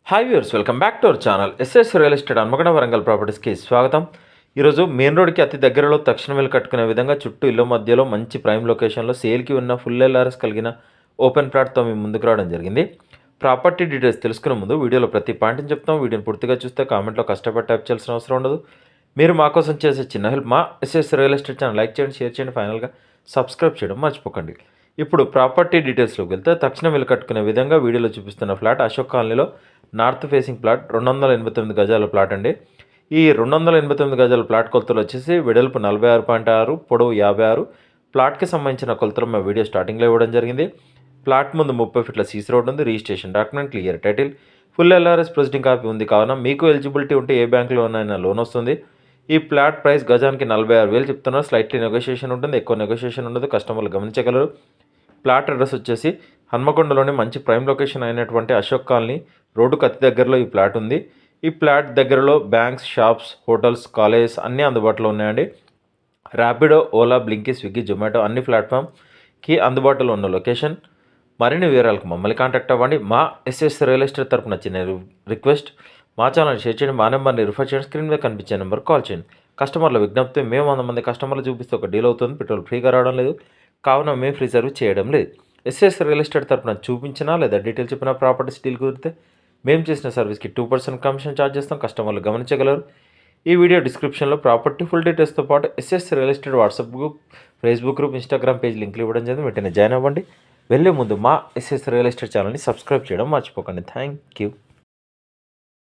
Hi viewers, welcome back to our channel. SS real estate Hanamkonda Warangal ప్రాపర్టీస్కి స్వాగతం. ఈరోజు main రోడ్కి అతి దగ్గరలో తక్షణ వెళ్ళి కట్టుకునే విధంగా చుట్టూ ఇల్లు మధ్యలో మంచి ప్రైమ్ లొకేషన్లో సేల్కి ఉన్న ఫుల్ ఎల్ఆర్ఎస్ కలిగిన ఓపెన్ ప్లాట్తో మేము ముందుకు రావడం జరిగింది. ప్రాపర్టీ డీటెయిల్స్ తెలుసుకునే ముందు వీడియోలో ప్రతి పాయింట్ని చెప్తాం. వీడియోని పూర్తిగా చూస్తే కామెంట్లో కష్టపడి టైప్ చేయాల్సిన అవసరం ఉండదు. మీరు మా కోసం చేసే చిన్న హెల్ప్ మా SS real estate channel like చేయండి, షేర్ చేయండి, ఫైనల్గా సబ్స్క్రైబ్ చేయడం మర్చిపోకండి. ఇప్పుడు ప్రాపర్టీ డీటెయిల్స్లోకి వెళ్తే తక్షణం వెళ్ళి కట్టుకునే విధంగా వీడియోలో చూపిస్తున్న ఫ్లాట్ అశోక్ కాలనీలో నార్త్ ఫేసింగ్ ప్లాట్ 289 గజాల ప్లాట్ అండి. ఈ 289 గజాల ప్లాట్ కొలతలు వచ్చేసి వెడల్పు 46.6, పొడవు 56. ప్లాట్కి సంబంధించిన కొలతలు మా వీడియో స్టార్టింగ్లో ఇవ్వడం జరిగింది. ప్లాట్ ముందు 30 ఫీట్ల సీసీ రోడ్ ఉంది. Registration document, clear title, full LRS proceeding copy ఉంది. కావున మీకు ఎలిజిబిలిటీ ఉంటే ఏ బ్యాంకులోనైనా లోన్ వస్తుంది. ఈ ప్లాట్ ప్రైస్ గజానికి 46,000 చెప్తున్నారు. స్లైట్లీ నెగోషియేషన్ ఉంటుంది, ఎక్కువ నెగోషియేషన్ ఉండదు, కస్టమర్లు గమనించగలరు. ప్లాట్ అడ్రస్ వచ్చేసి హన్మకొండలోని మంచి ప్రైమ్ లొకేషన్ అయినటువంటి అశోక్ కాలనీ రోడ్డుకు అతి దగ్గరలో ఈ ప్లాట్ ఉంది. ఈ ప్లాట్ దగ్గరలో బ్యాంక్స్, షాప్స్, హోటల్స్, కాలేజెస్ అన్నీ అందుబాటులో ఉన్నాయండి. ర్యాపిడో, ఓలా, బ్లింకీ, స్విగ్గీ, జొమాటో అన్ని ప్లాట్ఫామ్కి అందుబాటులో ఉన్న లొకేషన్. మరిన్ని వివరాలకు మమ్మల్ని కాంటాక్ట్ అవ్వండి. మా ఎస్ఎస్ రియల్ ఎస్టేట్ తరపున చిన్న రిక్వెస్ట్, మా ఛానల్ షేర్ చేయండి, మా నెంబర్ని రిఫర్ చేయండి, స్క్రీన్ మీద కనిపించే నెంబర్ కాల్ చేయండి. కస్టమర్ల విజ్ఞప్తి, మేము 100 మంది కస్టమర్లు చూపిస్తే ఒక డీల్ అవుతుంది, పెట్రోల్ ఫ్రీగా రావడం లేదు, కావున మేము ఫ్రీ సర్వీస్ చేయడం లేదు. ఎస్ఎస్ రియల్ ఎస్టేట్ తరపున చూపించినా లేదా డీటెయిల్ చెప్పిన ప్రాపర్టీస్ డీల్ కుదిరితే మేము చేసిన సర్వీస్కి 2% కమిషన్ ఛార్జ్ చేస్తాం, కస్టమర్లు గమనించగలరు. ఈ వీడియో డిస్క్రిప్షన్లో ప్రాపర్టీ ఫుల్ డీటెయిల్స్తో పాటు SS real estate WhatsApp group, Facebook group, Instagram page లింక్లు ఇవ్వడం జరిగింది. వెంటనే జాయిన్ అవ్వండి. వెళ్ళే ముందు మా ఎస్ఎస్ రియల్ ఎస్టేట్ ఛానల్ని సబ్స్క్రైబ్ చేయడం మర్చిపోకండి. Thank you.